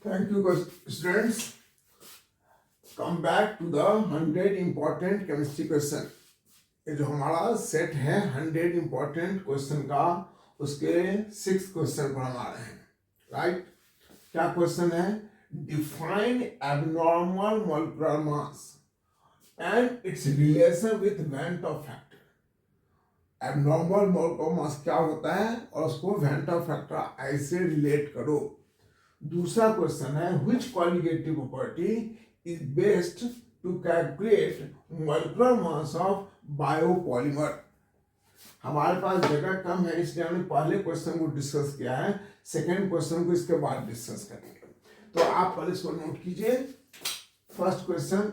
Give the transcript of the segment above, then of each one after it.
Thank you, students. Come back to the 100 important chemistry question. ये जो हमारा set है 100 important क्वेश्चन का, उसके 6 क्वेश्चन पर हम आ रहे हैं. राइट? क्या क्वेश्चन है? Define abnormal molecular mass and its relation with Van't Hoff factor. Abnormal molecular mass क्या होता है और उसको वेंट ऑफ फैक्टर ऐसे रिलेट करो. दूसरा क्वेश्चन है which qualitative property is based to calculate molecular mass of biopolymer. हमारे पास जगह कम है इसलिए हमने पहले क्वेश्चन को डिस्कस किया है, सेकंड क्वेश्चन को इसके बाद डिस्कस करेंगे. तो आप पहले इसको नोट कीजिए. फर्स्ट क्वेश्चन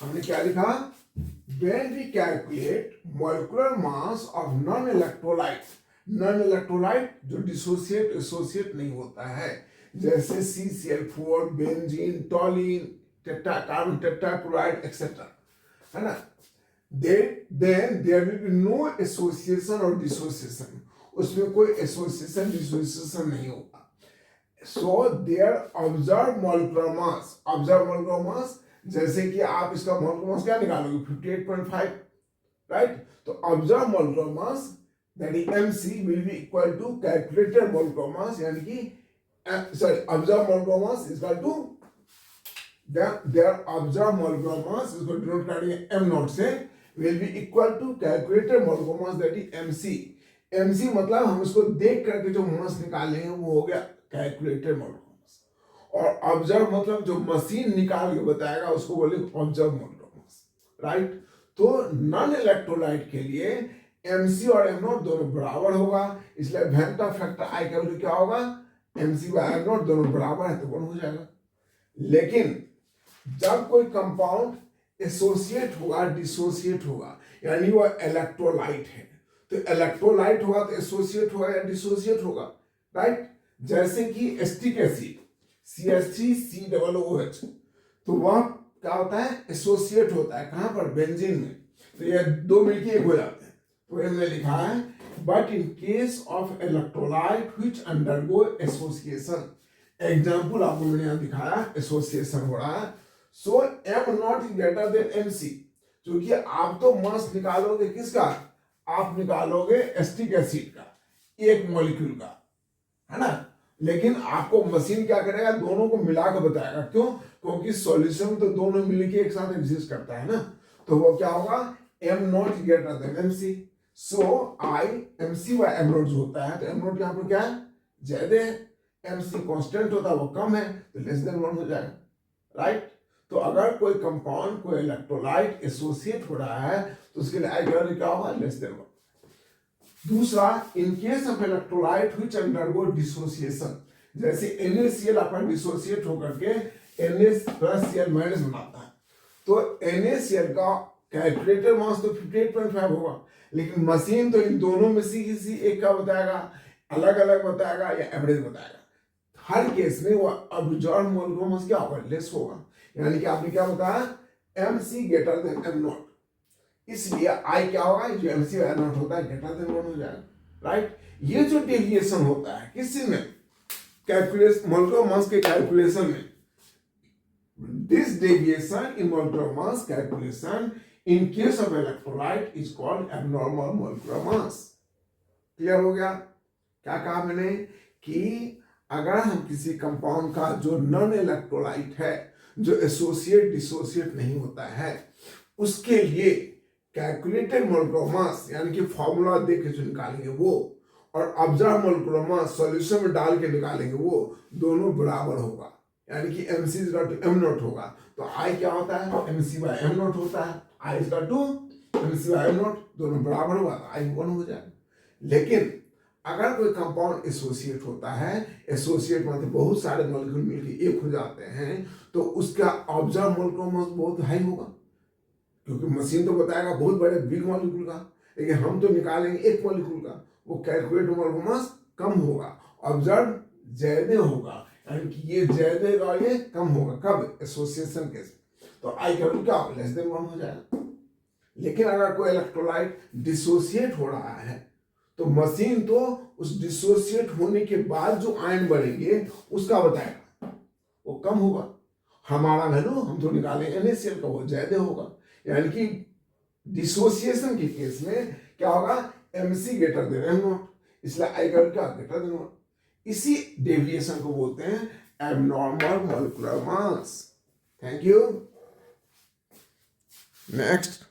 हमने क्या लिखा? When we calculate molecular mass of non electrolyte. Non electrolyte जो डिसोसिएट एसोसिएट नहीं होता है, जैसे CCl4, benzene, toluene, carbon tetrachloride et cetera, है ना. then there will be no association or dissociation. उसमें कोई association dissociation नहीं होगा. So their observed molecular mass, जैसे कि आप इसका molecular mass क्या निकालोगे? 58.5, right? तो observed molecular mass that is MC will be equal to calculated molecular mass, यानी कि observed molecular mass is equal to their observed molecular mass, इसको डिनोट करेंगे m नॉट से, will be equal to calculated molecular mass that is MC. MC मतलब हम इसको देख करके जो मास निकालेंगे वो हो गया कैलकुलेटेड मोलिकुलर मास, और ऑब्जर्व मतलब जो मशीन निकाल के बताएगा उसको बोलेंगे ऑब्जर्व मोलिकुलर मास. राइट? तो नॉन इलेक्ट्रोलाइट के लिए MC और M नॉट दोनों बराबर होगा, इसलिए वेंट ऑफ फैक्टर I का वैल्यू क्या होगा? MC बाय M नॉट दोनों बराबर है तो 1 हो जाएगा. लेकिन जब कोई कंपाउंड एसोसिएट होगा, डिसोसिएट होगा, यानी वो इलेक्ट्रोलाइट है, तो इलेक्ट्रोलाइट होगा तो एसोसिएट होगा या डिसोसिएट होगा. राइट? जैसे कि एस्टिक एसिड CH3COOH, तो वह क्या होता है? एसोसिएट होता है. कहां पर? बेंजीन में. तो ये दो मिलके एक हो जाते हैं. तो हमने लिखा है but in case of electrolyte which undergo association. Example आपको मैंने यहां दिखाया, एसोसिएशन हो रहा है. सो M not is greater than MC, क्योंकि आप तो मास निकालोगे किसका? आप निकालोगे एस्टिक एसिड का, एक मॉलिक्यूल का, है ना. लेकिन आपको मशीन क्या करेगा? दोनों को मिला के बताएगा. क्यों? क्योंकि सॉल्यूशन तो दोनों मिलके एक साथ एग्जिस्ट करता है ना. तो वो क्या होगा? M not is greater than MC. So I MC by M not होता है, तो M नॉट यहाँ पर क्या है? ज्यादा है. MC कांस्टेंट होता है, वो कम है, तो लेस देन 1 हो जाएगा. राइट? तो अगर कोई कंपाउंड, कोई इलेक्ट्रोलाइट एसोसिएट हो रहा है तो उसके लिए I वैल्यू क्या होगा? Less than 1. दूसरा, in case of electrolyte which undergo dissociation, जैसे NaCl आपका डिसोसिएट होकर के Na+Cl- बनाता है, तो NaCl का कैलकुलेटेड मास तो 58.5 होगा, लेकिन मशीन तो इन दोनों में से किसी एक का बताएगा, अलग अलग बताएगा या एवरेज बताएगा. हर केस में वो ऑब्जर्व मोलिकुलर मास क्या होगा? लेस होगा. यानी कि आपने क्या बताया? MC greater than M not, इसलिए I क्या होगा? जो MC बाय M नॉट होता है ग्रेटर देन 1 हो जाएगा. राइट? ये जो डेविएशन होता है किसी में, कैलकुलेशन मोलिकुलर मास के कैलकुलेशन में, this deviation in molecular mass calculation in case of electrolyte is called abnormal molecular mass. Clear हो गया? क्या कहा मैंने? कि अगर हम किसी कंपाउंड का जो नॉन इलेक्ट्रोलाइट है, जो एसोसिएट डिसोसिएट नहीं होता है, उसके लिए कैलकुलेटेड मोलिकुलर मास यानी कि फॉर्मूला देख के जो निकालेंगे वो, और ऑब्जर्व मोलिकुलर मास सॉल्यूशन में डाल के निकालेंगे वो, दोनों बराबर होगा. यानी कि MC is equal to M not होगा. तो I क्या होता है? MC बाय M नॉट होता है. I is equal to MC by M not, दोनों बराबर होगा तो I 1 हो जाएगा. लेकिन अगर कोई कंपाउंड एसोसिएट होता है, एसोसिएट मतलब बहुत सारे मॉलिक्यूल मिलकर एक हो जाते हैं, तो उसका ऑब्जर्व मोलिकुलर मास बहुत हाई होगा, क्योंकि मशीन तो बताएगा बहुत बड़े बिग मॉलिक्यूल का, लेकिन हम तो निकालेंगे एक मॉलिक्यूल का, वो कैलकुलेटेड मोलिकुलर मास कम होगा, ऑब्जर्व ज्यादा होगा. यानी कि ये ज्यादा और ये कम होगा. कब? Association case. तो I का वैल्यू क्या होगा? लेस देन 1 हो जाएगा. लेकिन अगर कोई इलेक्ट्रोलाइट डिसोसिएट हो रहा है तो मशीन तो उस डिसोसिएट होने के बाद जो आयन बनेंगे उसका बताएगा, वो कम होगा। हमारा वैल्यू हम तो निकालें NaCl का, वो ज्यादा होगा। यानी कि डिसोसिएशन के केस में क्या होगा, MC ग्रेटर देन M0, इसलिए I का क्या ग्रेटर देन 1। इसी डेविएशन को बोलते हैं abnormal molecular mass. Thank you. Next